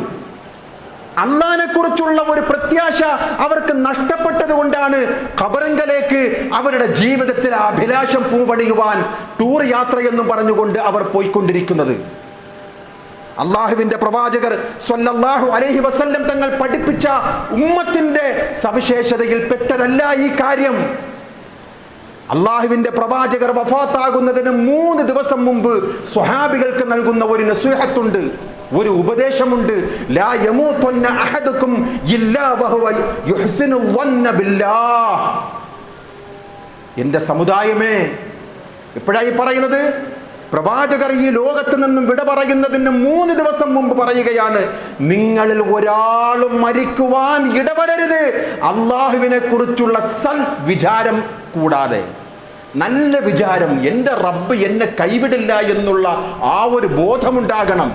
അല്ലാഹുവിനെ കുറിച്ചുള്ള ഒരു പ്രത്യാശ അവർക്ക് നഷ്ടപ്പെട്ടത് കൊണ്ടാണ് ഖബറിങ്കലേക്ക് അവരുടെ ജീവിതത്തിൽ അഭിലാഷം പൂവണിയുവാൻ ടൂർ യാത്ര എന്നും പറഞ്ഞുകൊണ്ട് അവർ പോയിക്കൊണ്ടിരിക്കുന്നത്. അള്ളാഹുവിന്റെ പ്രവാചകർ സ്വല്ലല്ലാഹു അലൈഹി വസല്ലം തങ്ങൾ പഠിപ്പിച്ച ഉമ്മത്തിന്റെ സവിശേഷതയിൽ പെട്ടതല്ല ഈ കാര്യം. അള്ളാഹുവിന്റെ പ്രവാചകർ വഫാത്താകുന്നതിന് 3 ദിവസം മുമ്പ് സ്വഹാബികൾക്ക് നൽകുന്ന ഒരു നസീഹത്തുണ്ട്, ഒരു ഉപദേശമുണ്ട്. ലാ യമൂതുന്ന അഹദുക്കും ഇല്ലാ വഹുവ യുഹ്സിനു വന്ന ബില്ലാഹ്. എൻ്റെ സമുദായമേ, എപ്പോഴായി പറയുന്നത്? പ്രവാചകർ ഈ ലോകത്ത് നിന്നും വിട പറയുന്നതിന് 3 ദിവസം മുമ്പ് പറയുകയാണ്, നിങ്ങളിൽ ഒരാളും മരിക്കുവാൻ ഇടവരരുത് അള്ളാഹുവിനെ കുറിച്ചുള്ള സൽ വിചാരം കൂടാതെ. നല്ല വിചാരം, എൻ്റെ റബ്ബ് എന്നെ കൈവിടില്ല എന്നുള്ള ആ ഒരു ബോധമുണ്ടാകണം.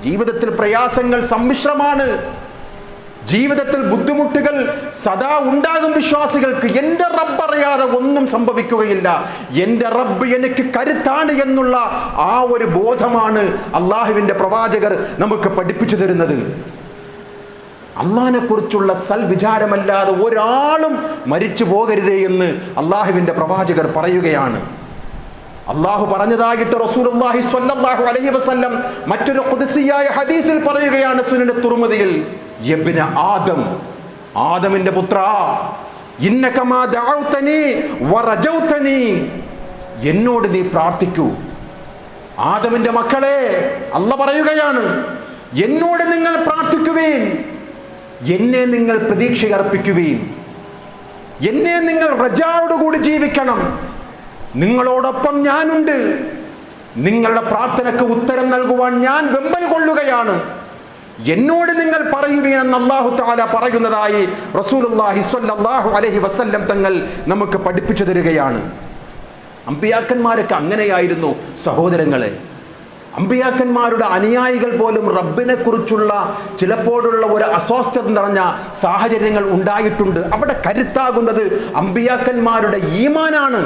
ജീവിതത്തിൽ പ്രയാസങ്ങൾ സമ്മിശ്രമാണ്, ജീവിതത്തിൽ ബുദ്ധിമുട്ടുകൾ സദാ ഉണ്ടാകും വിശ്വാസികൾക്ക്. എൻ്റെ റബ്ബ് അറിയാതെ ഒന്നും സംഭവിക്കുകയില്ല, എൻ്റെ റബ്ബ് എനിക്ക് കരുത്താണ് എന്നുള്ള ആ ഒരു ബോധമാണ് അള്ളാഹുവിൻ്റെ പ്രവാചകർ നമുക്ക് പഠിപ്പിച്ചു തരുന്നത്. അള്ളാഹിനെ കുറിച്ചുള്ള സൽ വിചാരമല്ലാതെ ഒരാളും മരിച്ചു പോകരുതേ എന്ന് അള്ളാഹുവിൻ്റെ പ്രവാചകർ പറയുകയാണ്. അള്ളാഹു പറഞ്ഞതായിട്ട് റസൂലുള്ളാഹി സ്വല്ലല്ലാഹു അലൈഹി വസല്ലം മറ്റൊരു ഖുദ്സിയായ ഹദീസിൽ പറയുകയാണ്, സുനൻ തുർമുദിയിൽ, യബ്ന ആദം, ആദമിന്റെ പുത്ര, ഇന്നക മാ ദഅൗതനി വറജൗതനി, എന്നോട് നീ പ്രാർത്ഥിക്കൂ. ആദമിന്റെ മക്കളെ, അല്ലാഹ് പറയുകയാണ്, എന്നോട് നിങ്ങൾ പ്രാർത്ഥിക്കുവീൻ, എന്നെ നിങ്ങൾ പ്രതീക്ഷ അർപ്പിക്കുവീൻ, എന്നെ നിങ്ങൾ റജായോടുകൂടി ജീവിക്കണം, നിങ്ങളോടൊപ്പം ഞാനുണ്ട്, നിങ്ങളുടെ പ്രാർത്ഥനയ്ക്ക് ഉത്തരം നൽകുവാൻ ഞാൻ വെമ്പൽ കൊള്ളുകയാണ്, എന്നോട് നിങ്ങൾ പറയുവീൻ എന്ന് അല്ലാഹു തആല പറയുന്നതായി റസൂലുള്ളാഹി സ്വല്ലല്ലാഹു അലൈഹി വസല്ലം തങ്ങൾ നമുക്ക് പഠിപ്പിച്ചു തരികയാണ്. അമ്പിയാക്കന്മാരൊക്കെ അങ്ങനെയായിരുന്നു സഹോദരങ്ങളെ. അമ്പിയാക്കന്മാരുടെ അനുയായികൾ പോലും റബ്ബിനെ കുറിച്ചുള്ള ചിലപ്പോഴുള്ള ഒരു അസ്വാസ്ഥ്യത നിറഞ്ഞ സാഹചര്യങ്ങൾ ഉണ്ടായിട്ടുണ്ട്. അവിടെ കരുത്താകുന്നത് അമ്പിയാക്കന്മാരുടെ ഈമാനാണ്.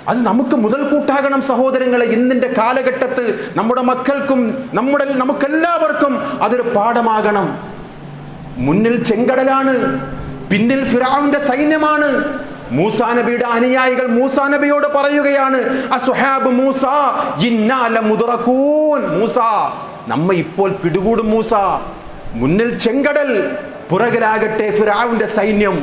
അത് നമുക്ക് മുതൽക്കൂട്ടാകണം സഹോദരങ്ങളെ. ഇന്നിന്റെ കാലഘട്ടത്ത് നമ്മുടെ മക്കൾക്കും നമുക്കെല്ലാവർക്കും അതൊരു പാഠമാകണം. മുന്നിൽ ചെങ്കടലാണ്, പിന്നിൽ ഫിർഔന്റെ സൈന്യമാണ്, മൂസാ നബിയുടെ അനുയായികൾ മൂസാ നബിയോട് പറയുകയാണ്, അസ്ഹാബ് മൂസ ഇന്നാ ലമുദ്റകൂൻ, മൂസ നമ്മ ഇപ്പോൾ പിടികൂടും മൂസ. മുന്നിൽ ചെങ്കടൽ, പുറകിലാകട്ടെ ഫിർഔന്റെ സൈന്യം.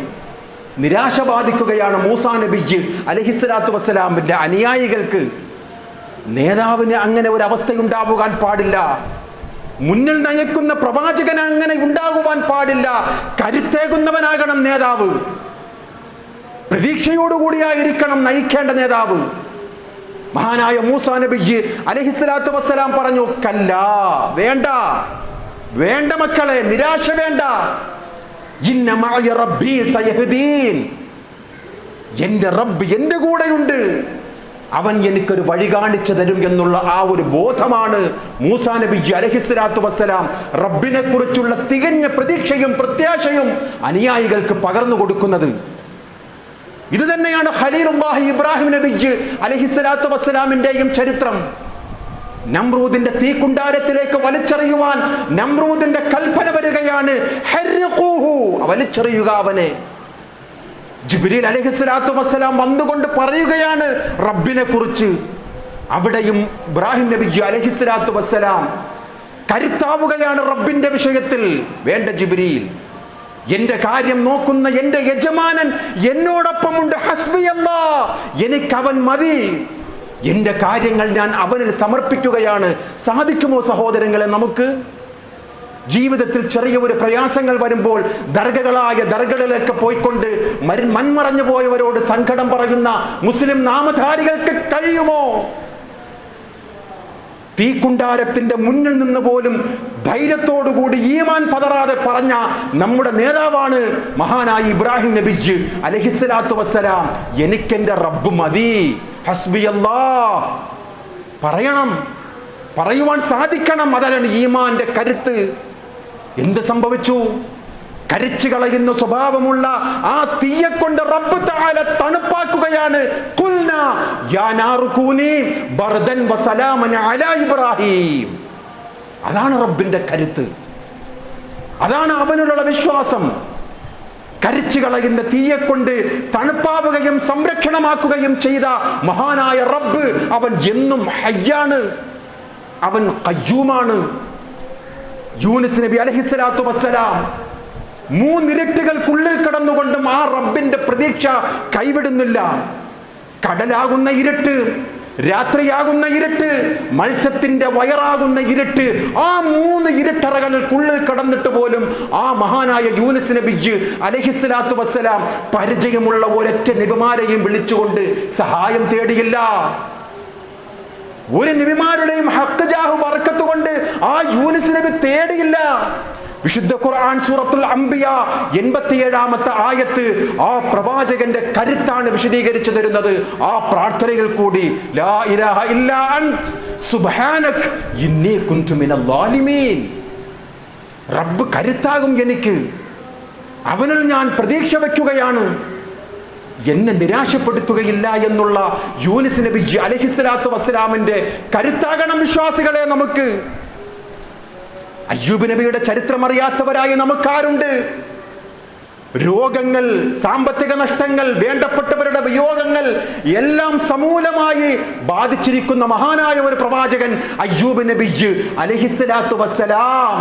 നിരാശ ബാധിക്കുകയാണ് മൂസാ നബിക്ക് അലൈഹിസ്സലാത്തു വസ്സലാമിന്റെ അനുയായികൾക്ക്. നേതാവിന് അങ്ങനെ ഒരു അവസ്ഥയുണ്ടാവാൻ പാടില്ല. മുന്നിൽ നയിക്കുന്ന പ്രവാചകൻ അങ്ങനെ ഉണ്ടാകുവാൻ പാടില്ല. കരുത്തേകുന്നവനാകണം നേതാവ്. പ്രതീക്ഷയോടുകൂടിയായിരിക്കണം നയിക്കേണ്ട നേതാവ്. മഹാനായ മൂസാ നബി അലൈഹിസ്സലാത്തു വസ്സലാം പറഞ്ഞു, കല്ലാ, വേണ്ട വേണ്ട മക്കളെ, നിരാശ വേണ്ട. ഇന്ന മഅയ റബ്ബി സയഹ്ദീൻ, എന്റെ റബ്ബ് എന്റെ കൂടെയുണ്ട്, അവൻ എനിക്കൊരു വഴി കാണിച്ചു തരും എന്നുള്ള ആ ഒരു ബോധമാണ് മൂസാ നബി അലൈഹിസ്സലാത്തു വസ്സലാം റബ്ബിനെ കുറിച്ചുള്ള തികഞ്ഞ പ്രതീക്ഷയും പ്രത്യാശയും അനുയായികൾക്ക് പകർന്നു കൊടുക്കുന്നത്. ഇത് തന്നെയാണ് ഖലീലുല്ലാഹി ഇബ്രാഹിം നബി അലൈഹിസ്സലാത്തു വസ്സലാമിന്റെയും ചരിത്രം. നമ്രൂദിന്റെ തീക്കുണ്ടാരത്തിലേക്ക് വലിച്ചെറിയുവാൻ നമ്രൂദിന്റെ കൽപ്പന വരികയാണ്, ഹർഖൂഹു, വലിച്ചെറിയുക അവനെ. ജിബ്രീൽ അലൈഹിസ്സലാത്തു വസ്സലാം വന്നുകൊണ്ട് പറയുകയാണ് റബ്ബിനെ കുറിച്ച്. അവിടെയും ഇബ്രാഹിം നബി അലൈഹിസ്സലാത്തു വസ്സലാം കരുത്താവുകയാണ് റബ്ബിന്റെ വിഷയത്തിൽ. വേണ്ട ജിബ്രീൽ, എന്റെ കാര്യം നോക്കുന്ന എന്റെ യജമാനൻ എന്നോടൊപ്പമുണ്ട്, ഹസ്ബി അല്ലാഹ്, എനിക്കവൻ മതി, എന്റെ കാര്യങ്ങൾ ഞാൻ അവനിൽ സമർപ്പിക്കുകയാണ്. സാധിക്കുമോ സഹോദരങ്ങളെ? നമുക്ക് ജീവിതത്തിൽ ചെറിയ ഒരു പ്രയാസങ്ങൾ വരുമ്പോൾ ദർഗകളിലേക്ക് പോയിക്കൊണ്ട് മൺമറഞ്ഞു പോയവരോട് സങ്കടം പറയുന്ന മുസ്ലിം നാമധാരികൾക്ക് കഴിയുമോ? തീക്കുണ്ടാരത്തിന്റെ മുന്നിൽ നിന്ന് പോലും ധൈര്യത്തോടുകൂടി ഈമാൻ പതറാതെ പറഞ്ഞ നമ്മുടെ നേതാവാണ് മഹാനായ ഇബ്രാഹിം നബി അലൈഹിസ്സലാത്തു വസ്സലാം. എനിക്കെന്റെ റബ്ബ് മതി, ഹസ്ബി അല്ലാഹ് പറയണം, പറയുവാൻ സാധിക്കണം. അതാണ് ഈമാന്റെ കരുത്ത്. എന്ത് സംഭവിച്ചു? കരിച്ചു കളയുന്ന സ്വഭാവമുള്ള ആ തീയെ കൊണ്ട് റബ്ബ് തആല തണുപ്പാക്കുകയാണ്. ഖുൽനാ യാ നാറു കൂനി ബർദൻ വസലാമൻ അലാ ഇബ്രാഹിം. അതാണ് റബ്ബിന്റെ കരുത്ത്, അതാണ് അവനിലുള്ള വിശ്വാസം. കരിച്ചു കളയുന്ന തീയെ കൊണ്ട് തണുപ്പാവുകയും സംരക്ഷണമാക്കുകയും ചെയ്ത മഹാനായ റബ്ബ് അവൻ എന്നും ഹയ്യാണ്, അവൻ ഖയ്യൂമാണ്. യൂനുസ് നബി അലൈഹിസ്സലാത്തു വസ്സലാം 3 ഇരുട്ടുകൾക്കുള്ളിൽ കിടന്നുകൊണ്ടും ആ റബ്ബിന്റെ പ്രതീക്ഷ കൈവിടുന്നില്ല. കടലാകുന്ന ഇരുട്ട്, രാത്രിയാകുന്ന ഇരുട്ട്, മത്സ്യത്തിന്റെ വയറാകുന്ന ഇരുട്ട്, ആ 3 ഇരുട്ടറകൾക്കുള്ളിൽ കടന്നിട്ട് പോലും ആ മഹാനായ യൂനുസ് നബി അലൈഹിസ്സലാത്തു വസ്സലാം പരിചയമുള്ള ഒരൊറ്റ നബിമാരെയും വിളിച്ചുകൊണ്ട് സഹായം തേടിയില്ല. ഒരു നബിമാരുടെയും ഹഖ് ജാഹ് ബർക്കത്ത് കൊണ്ട് ആ യൂനുസ് നബി തേടിയില്ല. വിശുദ്ധ ഖുർആൻ സൂറത്തുൽ അംബിയ 87-ാമത്തെ ആയത്ത് ആ പ്രവാചകന്റെ കരുത്താണ് വിശദീകരിച്ചു തരുന്നത്. ആ പ്രാർത്ഥനയിൽ കൂടി ലാ ഇലാഹ ഇല്ലാ അൻത് സുബ്ഹാനക് ഇന്നി കുൻതു മിനൽ ളാലിമീൻ. റബ്ബ് കരുത്താകും എനിക്ക്, അവനിൽ ഞാൻ പ്രതീക്ഷ വയ്ക്കുകയാണ്, എന്നെ നിരാശപ്പെടുത്തുകയില്ല എന്നുള്ള യൂനുസ് നബി അലൈഹിസ്സലാത്തു വസ്സലാമിന്റെ കരുത്താകണം വിശ്വാസികളെ നമുക്ക്. അയ്യൂബ് നബിയുടെ ചരിത്രം അറിയാത്തവരായി നമുക്കാരുണ്ട്? രോഗങ്ങൾ, സാമ്പത്തിക നഷ്ടങ്ങൾ, വേണ്ടപ്പെട്ടവരുടെ വിയോഗങ്ങൾ എല്ലാം സമൂലമായി ബാധിച്ചിരിക്കുന്ന മഹാനായ ഒരു പ്രവാചകൻ അയ്യൂബ് നബി അലൈഹിസ്സലാത്തു വസ്സലാം.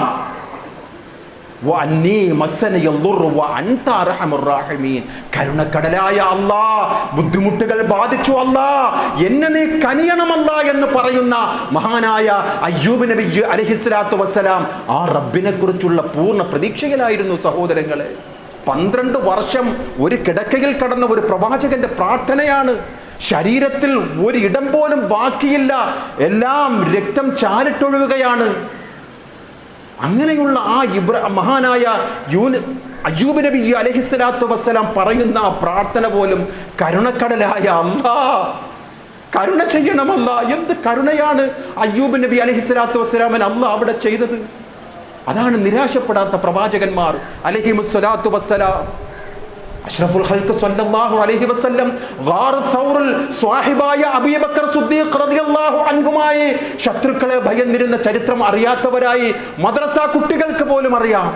കരുണക്കടലായ അല്ലാഹ്, ബുദ്ധിമുട്ടുകൾ ബാധിച്ചു അല്ലാഹ്, എന്നെ നീ കനിയണമല്ല എന്ന് പറയുന്ന മഹാനായ അയ്യൂബ് നബി അലൈഹിസ്സലാത്തു വസ്സലാം ആ റബ്ബിനെ കുറിച്ചുള്ള പൂർണ്ണ പ്രതീക്ഷയിലായിരുന്നു സഹോദരങ്ങളെ. 12 വർഷം ഒരു കിടക്കയിൽ കടന്ന ഒരു പ്രവാചകന്റെ പ്രാർത്ഥനയാണ്. ശരീരത്തിൽ ഒരു ഇടം പോലും ബാക്കിയില്ല, എല്ലാം രക്തം ചാലിട്ടൊഴുകുകയാണ്. അങ്ങനെയുള്ള ആ മഹാനായ അയ്യൂബ് നബി അലൈഹിസ്സലാത്തു വസ്സലാം പറയുന്ന ആ പ്രാർത്ഥന പോലും കരുണക്കടലായ അല്ലാഹ്, കരുണ ചെയ്യണമല്ല. എന്ത് കരുണയാണ് അയ്യൂബ് നബി അലൈഹിസ്സലാത്തു വസ്സലാമിന് അല്ലാഹ് അവിടെ ചെയ്തത്. അതാണ് നിരാശപ്പെടാത്ത പ്രവാചകന്മാർ അലൈഹിമുസ്സലാത്തു വസ്സലാം. അഷ്റഫുൽ ഖൽഖ് സ്വല്ലല്ലാഹു അലൈഹി വസല്ലം ഗാർ സൗറിൽ സ്വാഹിബായ അബൂബക്കർ സിദ്ദീഖ് റളിയല്ലാഹു അൻഹുമായി ശത്രുക്കളെ ഭയന്നിരുന്ന ചരിത്രം അറിയാത്തവരായി മദ്രസ കുട്ടികൾക്ക് പോലും അറിയാം.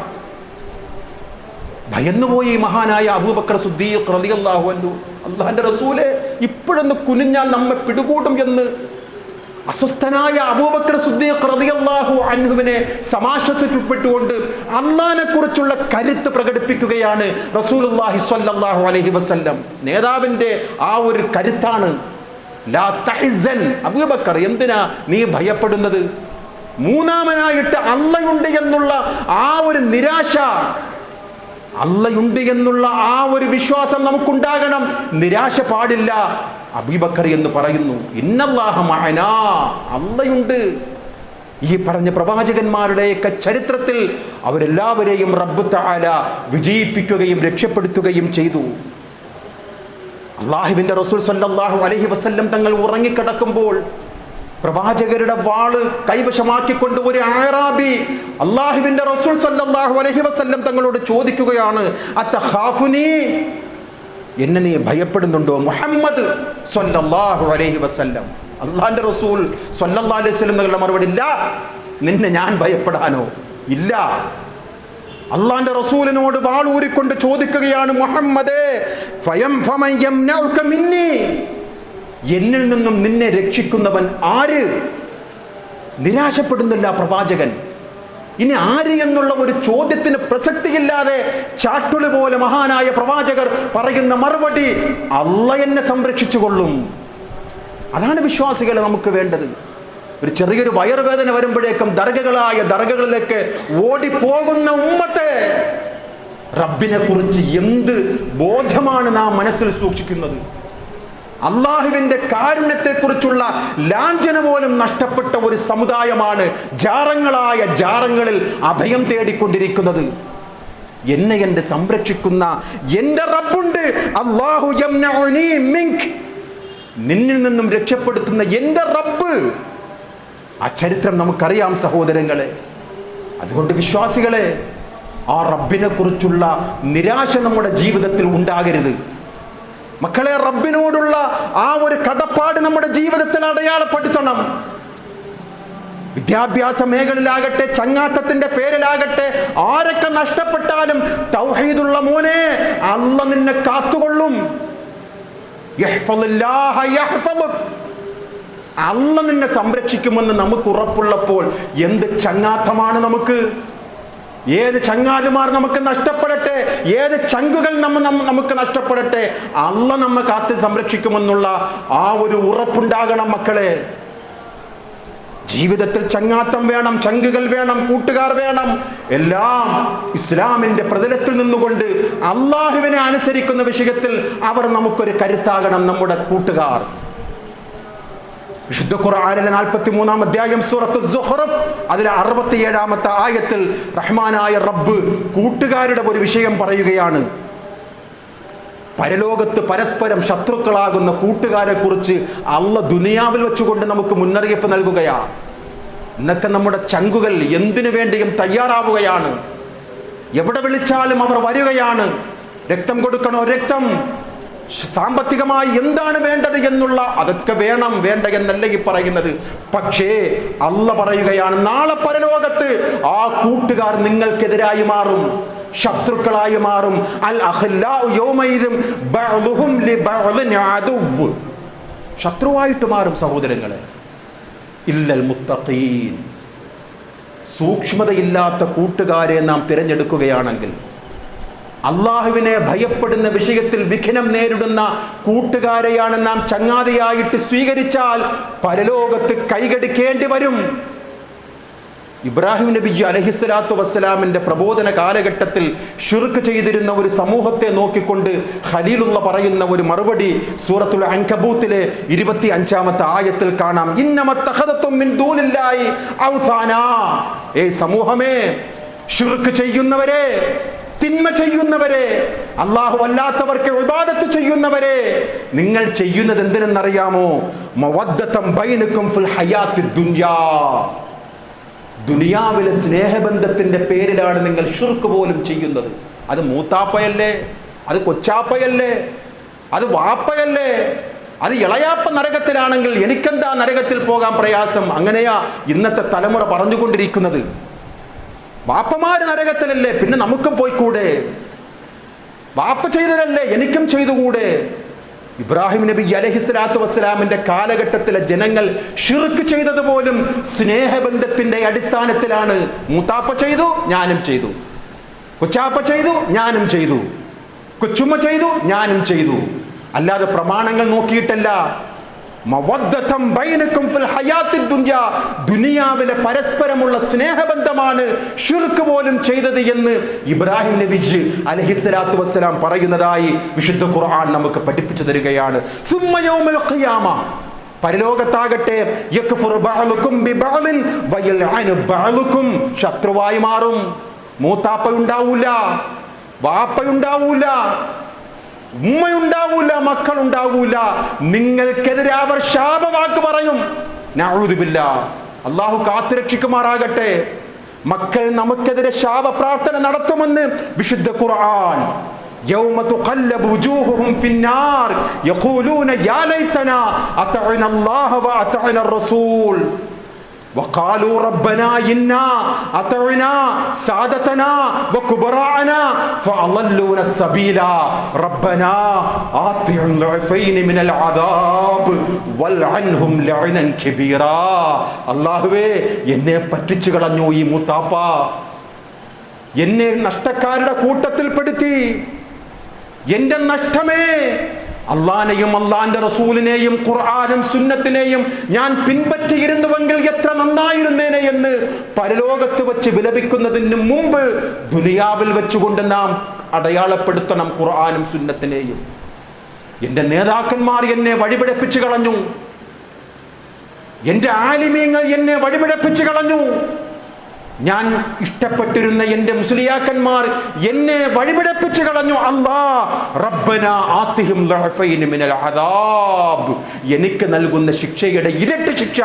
ഭയന്നുപോയി മഹാനായ അബൂബക്കർ സിദ്ദീഖ് റളിയല്ലാഹു അൻഹു. അല്ലാഹുവിന്റെ റസൂലേ, ഇപ്പോഴൊന്ന് കുനിഞ്ഞാൽ നമ്മെ പിടികൂടും എന്ന് അസ്വസ്ഥനായ അബൂബക്കർ സിദ്ദീഖ് റളിയല്ലാഹു അൻഹുവിനെ സമാശ്വസിപ്പിച്ചുകൊണ്ട് അള്ളാഹിനെ കുറിച്ചുള്ള കരുത്ത് പ്രകടിപ്പിക്കുകയാണ് റസൂലുള്ളാഹി സ്വല്ലല്ലാഹു അലൈഹി വസല്ലം. നേതാവിന്റെ ആ ഒരു കരുത്താണ്. ലാ തഹ്സൻ, അബൂബക്കർ എന്തിനാ നീ ഭയപ്പെടുന്നത്? മൂന്നാമനായിട്ട് അള്ളയുണ്ട് എന്നുള്ള ആ ഒരു നിരാശ, അള്ളയുണ്ട് എന്നുള്ള ആ ഒരു വിശ്വാസം നമുക്കുണ്ടാകണം. നിരാശ പാടില്ല. അബൂബക്കർ എന്ന് പറയുന്നു, ഇന്നല്ലാഹ മഅനാ, അള്ളയുണ്ട്. ഈ പറഞ്ഞ പ്രവാചകന്മാരുടെയൊക്കെ ചരിത്രത്തിൽ അവരെല്ലാവരെയും റബ്ബ് തആല വിജയിപ്പിക്കുകയും രക്ഷപ്പെടുത്തുകയും ചെയ്തു. അല്ലാഹുവിന്റെ റസൂൽ സല്ലല്ലാഹു അലൈഹി വസല്ലം തങ്ങൾ ഉറങ്ങിക്കിടക്കുമ്പോൾ പ്രവാചകരുടെ വാള് കൈവശമാക്കിക്കൊണ്ട് ഒരു അഅറാബി അല്ലാഹുവിന്റെ റസൂൽ സല്ലല്ലാഹു അലൈഹി വസല്ലം തങ്ങളോട് ചോദിക്കുകയാണ്, അത്തഖാഫുനി, എന്നെ നീ ഭയപ്പെടുന്നുണ്ടോ മുഹമ്മദ് സല്ലല്ലാഹു അലൈഹി വസല്ലം? അല്ലാഹുവിന്റെ റസൂൽ സല്ലല്ലാഹു അലൈഹി വസല്ലം തങ്ങളുടെ മറുപടി, ഇല്ല, നിന്നെ ഞാൻ ഭയപ്പെടാനോ ഇല്ല. അല്ലാഹുവിന്റെ റസൂലിനോട് വാൾ ഊരിക്കൊണ്ട് ചോദിക്കുകയാണ്, മുഹമ്മദേ, ഫമൻ യംനഉക മിന്നി, എന്നിൽ നിന്നും നിന്നെ രക്ഷിക്കുന്നവൻ ആര്? നിരാശപ്പെടുന്നില്ല പ്രവാചകൻ. ഇനി ആര് എന്നുള്ള ഒരു ചോദ്യത്തിന് പ്രസക്തിയില്ലാതെ ചാട്ടുളി പോലെ മഹാനായ പ്രവാചകർ പറയുന്ന മറുപടി, അല്ലാഹ് എന്നെ സംരക്ഷിച്ചു കൊള്ളും. അതാണ് വിശ്വാസികളെ നമുക്ക് വേണ്ടത്. ഒരു ചെറിയൊരു വയറുവേദന വരുമ്പോഴേക്കും ദർഗകളിലേക്ക് ഓടിപ്പോകുന്ന ഉമ്മത്തെ, റബ്ബിനെ കുറിച്ച് എന്ത് ബോധമാണ് നാം മനസ്സിൽ സൂക്ഷിക്കുന്നത്? അള്ളാഹുവിന്റെ കാരുണ്യത്തെക്കുറിച്ചുള്ള ലാഞ്ചന പോലും നഷ്ടപ്പെട്ട ഒരു സമുദായമാണ് ജാറങ്ങളായ ജാറങ്ങളിൽ അഭയം തേടിക്കൊണ്ടിരിക്കുന്നത്. എന്നെ എന്റെ സംരക്ഷിക്കുന്ന എന്റെ റബ്ബുണ്ട്. അല്ലാഹു യംനഉനി മിൻക്, നിന്നിൽ നിന്നും രക്ഷപ്പെടുത്തുന്ന എന്റെ റബ്ബ്. ആ ചരിത്രം നമുക്കറിയാം സഹോദരങ്ങളെ. അതുകൊണ്ട് വിശ്വാസികളെ, ആ റബ്ബിനെ കുറിച്ചുള്ള നിരാശ നമ്മുടെ ജീവിതത്തിൽ ഉണ്ടാകരുത്. മക്കളെ, റബ്ബിനോടുള്ള ആ ഒരു കടപ്പാട് നമ്മുടെ ജീവിതത്തിൽ അടയാളപ്പെടുത്തണം. വിദ്യാഭ്യാസ മേഖലയിലാകട്ടെ, ചങ്ങാത്തത്തിന്റെ പേരിലാകട്ടെ, ആരൊക്കെ നഷ്ടപ്പെട്ടാലും തൗഹീദുള്ള മോനെ, അല്ലാഹ് നിന്നെ കാത്തുകൊള്ളും. യഹ്ഫളില്ലാഹ യഹ്ഫളുക്, അല്ലാഹ് നിന്നെ സംരക്ഷിക്കുമെന്ന് നമുക്ക് ഉറപ്പുള്ളപ്പോൾ എന്ത് ചങ്ങാത്തമാണ് നമുക്ക്? ഏത് ചങ്ങാതിമാർ നമുക്ക് നഷ്ടപ്പെടട്ടെ, ഏത് ചങ്കുകൾ നമുക്ക് നഷ്ടപ്പെടട്ടെ, അല്ലാഹ് നമ്മെ കാത്ത് സംരക്ഷിക്കുമെന്നുള്ള ആ ഒരു ഉറപ്പുണ്ടാകണം മക്കളെ. ജീവിതത്തിൽ ചങ്ങാത്തം വേണം, ചങ്കുകൾ വേണം, കൂട്ടുകാർ വേണം. എല്ലാം ഇസ്ലാമിന്റെ പ്രതലത്തിൽ നിന്നുകൊണ്ട് അള്ളാഹുവിനെ അനുസരിക്കുന്ന വിഷയത്തിൽ അവർ നമുക്കൊരു കരുത്താകണം, നമ്മുടെ കൂട്ടുകാർ. വിശുദ്ധ ഖുർആനിലെ 43-ാം അധ്യായം സൂറത്ത് സുഹ്റഫ് അതിലെ 67-ാമത്തെ ആയത്തിൽ റഹ്മാനായ റബ്ബ് കൂട്ടുകാരുടെ ഒരു വിഷയം പറയുകയാണ്. പരലോകത്ത് പരസ്പരം ശത്രുക്കളാകുന്ന കൂട്ടുകാരെ കുറിച്ച് അല്ലാഹ് ദുനിയാവിൽ വെച്ചുകൊണ്ട് നമുക്ക് മുന്നറിയിപ്പ് നൽകുകയാണ്. ഇന്നൊക്കെ നമ്മുടെ ചങ്കുകൾ എന്തിനു വേണ്ടിയും തയ്യാറാവുകയാണ്. എവിടെ വിളിച്ചാലും അവർ വരികയാണ്. രക്തം കൊടുക്കണോ രക്തം, സാമ്പത്തികമായി എന്താണ് വേണ്ടത് എന്നുള്ള അതൊക്കെ വേണം, വേണ്ട എന്നല്ല ഈ പറയുന്നത്. പക്ഷേ അല്ലാഹ് പറയുകയാണ്, നാളെ പരലോകത്ത് ആ കൂട്ടുകാർ നിങ്ങൾക്കെതിരായി മാറും, ശത്രുക്കളായി മാറും. അൽ അഖ്ലാഉ യൗമൈദിൻ ബഅ്ദുഹും ലിബഅ്ദിൻ അദുവ്വ്, ശത്രുവായിട്ട് മാറും സഹോദരങ്ങളെ. ഇല്ലൽ മുത്തഖീൻ, സൂക്ഷ്മതയില്ലാത്ത കൂട്ടുകാരെ നാം തിരഞ്ഞെടുക്കുകയാണെങ്കിൽ, അള്ളാഹുവിനെ ഭയപ്പെടുന്ന വിഷയത്തിൽ വിഘ്നം നേരിടുന്ന കൂട്ടുകാരെയാണ് നാം ചങ്ങാതിയായിട്ട് സ്വീകരിച്ചാൽ പരലോകത്ത് കൈകടിക്കേണ്ടി വരും. ഇബ്രാഹിം നബി അലൈഹിസ്സലാത്തു വസ്സലാമിന്റെ പ്രബോധന കാലഘട്ടത്തിൽ ശിർക്ക് ചെയ്തിരുന്ന ഒരു സമൂഹത്തെ നോക്കിക്കൊണ്ട് ഖലീലുള്ള പറയുന്ന ഒരു മറുപടി സൂറത്തുൽ അൻകബൂത്തിലെ 25-ാമത്തെ ആയത്തിൽ കാണാം. ഇന്നമത്തഖദതും മിൻ ദൂനില്ലാഹി ഔസാനാ, ഏ സമൂഹമേ, ശിർക്ക് ചെയ്യുന്നവരെ, തിന്മ ചെയ്യുന്നവരെ, അല്ലാഹു അല്ലാത്തവർക്ക് ഇബാദത്ത് ചെയ്യുന്നവരെ, നിങ്ങൾ ചെയ്യുന്നത് എന്തിനെന്നറിയാമോ? മവദ്ദതം ബൈനകും ഫിൽ ഹയാത്തിദ് ദുനിയാ, ദുനിയാവിലെ സ്നേഹബന്ധത്തിന്റെ പേരിലാണ് നിങ്ങൾ ശിർക്ക് പോലും ചെയ്യുന്നത്. അത് മൂത്താപ്പയല്ലേ, അത് കൊച്ചാപ്പയല്ലേ, അത് വാപ്പയല്ലേ, അത് ഇളയാപ്പ നരകത്തിലാണെങ്കിൽ എനിക്കെന്താ നരകത്തിൽ പോകാൻ പ്രയാസം? അങ്ങനെയാ ഇന്നത്തെ തലമുറ പറഞ്ഞുകൊണ്ടിരിക്കുന്നത്. വാപ്പമാര് നരകത്തിലല്ലേ, പിന്നെ നമുക്കും പോയിക്കൂടെ? വാപ്പ ചെയ്തതല്ലേ എനിക്കും ചെയ്തുകൂടെ? ഇബ്രാഹിം നബി അലൈഹിസ്സലാത്തു വസ്സലാമിന്റെ കാലഘട്ടത്തിലെ ജനങ്ങൾ ഷിർക്ക് ചെയ്തത് പോലും സ്നേഹബന്ധത്തിന്റെ അടിസ്ഥാനത്തിലാണ്. മൂത്താപ്പ ചെയ്തു, ഞാനും ചെയ്തു. കൊച്ചാപ്പ ചെയ്തു, ഞാനും ചെയ്തു. കൊച്ചുമ്മ ചെയ്തു, ഞാനും ചെയ്തു. അല്ലാതെ പ്രമാണങ്ങൾ നോക്കിയിട്ടല്ല. മവദ്ദതം ബൈനകും ഫിൽ ഹയാത്തിദ് ദുനിയ, ദുനിയാവിലെ പരസ്പരമുള്ള സ്നേഹബന്ധമാണ് ഷിർക്ക് പോലും ചെയ്തത് എന്ന് ഇബ്രാഹിം നബി അലൈഹിസ്സലാത്തു വസ്സലാം പറയുന്നതായി വിശുദ്ധ ഖുർആൻ നമുക്ക് പഠിപ്പിച്ചു തരികയാണ്. സുമ്മ യൗമൽ ഖിയാമ, പരലോകത്താകട്ടെ യക്ഫുറു ബഅലുകും ബിബഅലിൻ വയൽഅനു ബഅലുകും, ശത്രുവായി മാറും. മൂത്താപ്പയുണ്ടാവൂല, വാപ്പയുണ്ടാവൂല, ഉമ്മയുണ്ടാവൂല, മക്കളുണ്ടാവൂല. നിങ്ങൾക്കെതിരെ അവർ ശാപവാക്ക് പറയും. നഊദു ബില്ലാഹ്, അല്ലാഹു കാത്തുരക്ഷിക്കുമാറാകട്ടെ. മക്കൾ നമുക്കെതിരെ ശാപ പ്രാർത്ഥന നടത്തുമെന്ന് വിശുദ്ധ ഖുർആൻ. യൗമ തുഖല്ലബു വുജൂഹുഹും ഫിന്നാർ യഖൂലൂന യാ ലൈതനാ അതഅന അല്ലാഹ വഅതഅന റസൂൽ وقالوا ربنا إنا أطعنا سادتنا وكبراءنا فأضلونا السبيل ربنا آتهم ضعفين من العذاب والعنهم لعنا كبيرا. അല്ലാഹുവേ, എന്നെ പറ്റിച്ചു കളഞ്ഞു ഈ മൂത്താപ്പ, എന്നെ നഷ്ടക്കാരുടെ കൂട്ടത്തിൽപ്പെടുത്തി. എന്റെ നഷ്ടമേ, അള്ളാനെയും അള്ളാന്റെ റസൂലിനെയും ഖുർആനും സുന്നത്തിനെയും ഞാൻ പിൻപറ്റിയിരുന്നുവെങ്കിൽ എത്ര നന്നായിരുന്നേനെ എന്ന് പരലോകത്ത് വെച്ച് വിലപിക്കുന്നതിന് മുമ്പ് ദുനിയാവിൽ വെച്ചുകൊണ്ട് നാം അടയാളപ്പെടുത്തണം ഖുർആനും സുന്നത്തിനെയും. എൻ്റെ നേതാക്കന്മാർ എന്നെ വഴിപിഴപ്പിച്ചു കളഞ്ഞു, എൻ്റെ ആലിമീങ്ങൾ എന്നെ വഴിപിഴപ്പിച്ചു കളഞ്ഞു, ഞാൻ ഇഷ്ടപ്പെട്ടിരുന്ന എൻ്റെ മുസ്ലിയാക്കന്മാർ എന്നെ വഴിപിഴപ്പിച്ചു കളഞ്ഞു. അല്ലാ റബ്ബനാ ആതിഹിം ളഅഫൈനി മിനൽ അദാബ്, എനിക്ക് നൽകുന്ന ശിക്ഷയുടെ ഇരട്ടി ശിക്ഷ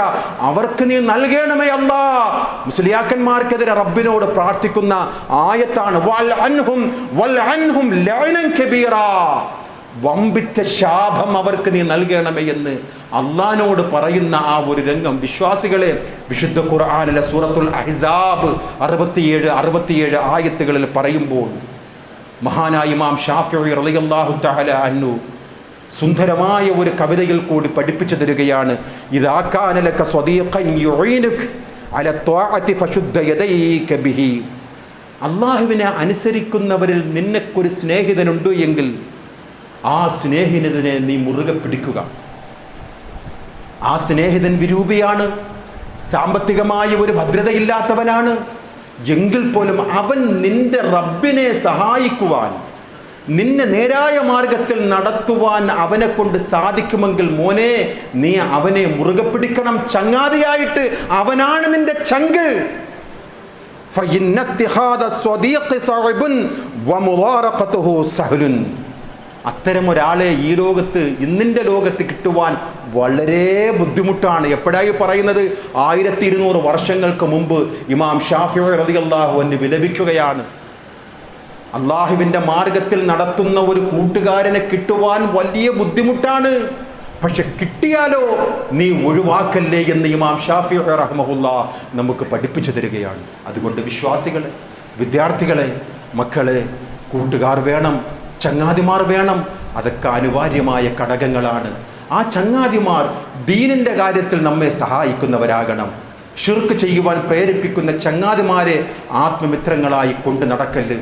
അവർക്ക് നീ നൽകണമേ അല്ലാ. മുസ്ലിയാക്കന്മാർക്കെതിരെ റബ്ബിനോട് പ്രാർത്ഥിക്കുന്ന ആയത്താണ് വൽ അൻഹും ലഅനൻ കബീറാ, വമ്പിച്ച ശാപം അവർക്ക് നീ നൽകണമേ എന്ന് അള്ളാനോട് പറയുന്ന ആ ഒരു രംഗം വിശ്വാസികളെ വിശുദ്ധ ഖുർആനിലെ സൂറത്തുൽ അഹ്സാബ് 67 ആയത്തുകളിൽ പറയുമ്പോൾ മഹാനായ ഇമാം ഷാഫിഈ റളിയല്ലാഹു തആല അൻഹു സുന്ദരമായ ഒരു കവിതയിൽ കൂടി പഠിപ്പിച്ചു തരികയാണ്. ഇദാ കാന ലക സ്വദീഖൻ യുഈനുക അല ത്വാഅതി ഫശുദ്ദ യദൈക ബിഹി, അല്ലാഹുവിനെ അനുസരിക്കുന്നവരിൽ നിനക്കൊരു സ്നേഹിതനുണ്ട് എങ്കിൽ ആ സ്നേഹിതനെ നീ മുറുകെ പിടിക്കുക. ആ സ്നേഹിതൻ വിരൂപിയാണ്, സാമ്പത്തികമായ ഒരു ഭദ്രതയില്ലാത്തവനാണ് എങ്കിൽ പോലും അവൻ നിന്റെ റബ്ബിനെ സഹായിക്കുവാൻ, നിന്നെ നേരായ മാർഗത്തിൽ നടത്തുവാൻ അവനെ കൊണ്ട് സാധിക്കുമെങ്കിൽ മോനെ നീ അവനെ മുറുകെ പിടിക്കണം. ചങ്ങാതിയായിട്ട് അവനാണ് നിന്റെ ചങ്ക്. അത്തരം ഒരാളെ ഈ ലോകത്ത്, ഇന്നിൻ്റെ ലോകത്ത് കിട്ടുവാൻ വളരെ ബുദ്ധിമുട്ടാണ്. എപ്പോഴായി പറയുന്നത്? 1200 വർഷങ്ങൾക്ക് മുമ്പ് ഇമാം ഷാഫിഈ റളിയല്ലാഹു അൻഹു വിലപിക്കുകയാണ്. അള്ളാഹുവിൻ്റെ മാർഗത്തിൽ നടത്തുന്ന ഒരു കൂട്ടുകാരനെ കിട്ടുവാൻ വലിയ ബുദ്ധിമുട്ടാണ്, പക്ഷെ കിട്ടിയാലോ നീ ഒഴിവാക്കല്ലേ എന്ന് ഇമാം ഷാഫിഈ റഹ്മഹുല്ലാഹ് നമുക്ക് പഠിപ്പിച്ചു തരികയാണ്. അതുകൊണ്ട് വിശ്വാസികളെ, വിദ്യാർത്ഥികളെ, മക്കളെ, കൂട്ടുകാർ വേണം, ചങ്ങാതിമാർ വേണം. അതൊക്കെ അനിവാര്യമായ ഘടകങ്ങളാണ്. ആ ചങ്ങാതിമാർ ദീനിൻ്റെ കാര്യത്തിൽ നമ്മെ സഹായിക്കുന്നവരാകണം. ഷിർക്ക് ചെയ്യുവാൻ പ്രേരിപ്പിക്കുന്ന ചങ്ങാതിമാരെ ആത്മമിത്രങ്ങളായി കൊണ്ട് നടക്കല്ല്.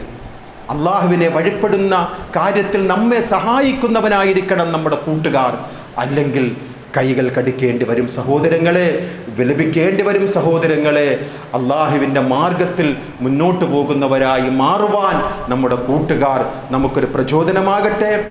അള്ളാഹുവിനെ വഴിപ്പെടുന്ന കാര്യത്തിൽ നമ്മെ സഹായിക്കുന്നവനായിരിക്കണം നമ്മുടെ കൂട്ടുകാർ. അല്ലെങ്കിൽ കൈകൾ കടിക്കേണ്ടി വരും സഹോദരങ്ങളെ, വിലപിക്കേണ്ടി വരും സഹോദരങ്ങളെ. അള്ളാഹുവിൻ്റെ മാർഗത്തിൽ മുന്നോട്ട് പോകുന്നവരായി മാറുവാൻ നമ്മുടെ കൂട്ടുകാർ നമുക്കൊരു പ്രചോദനമാകട്ടെ.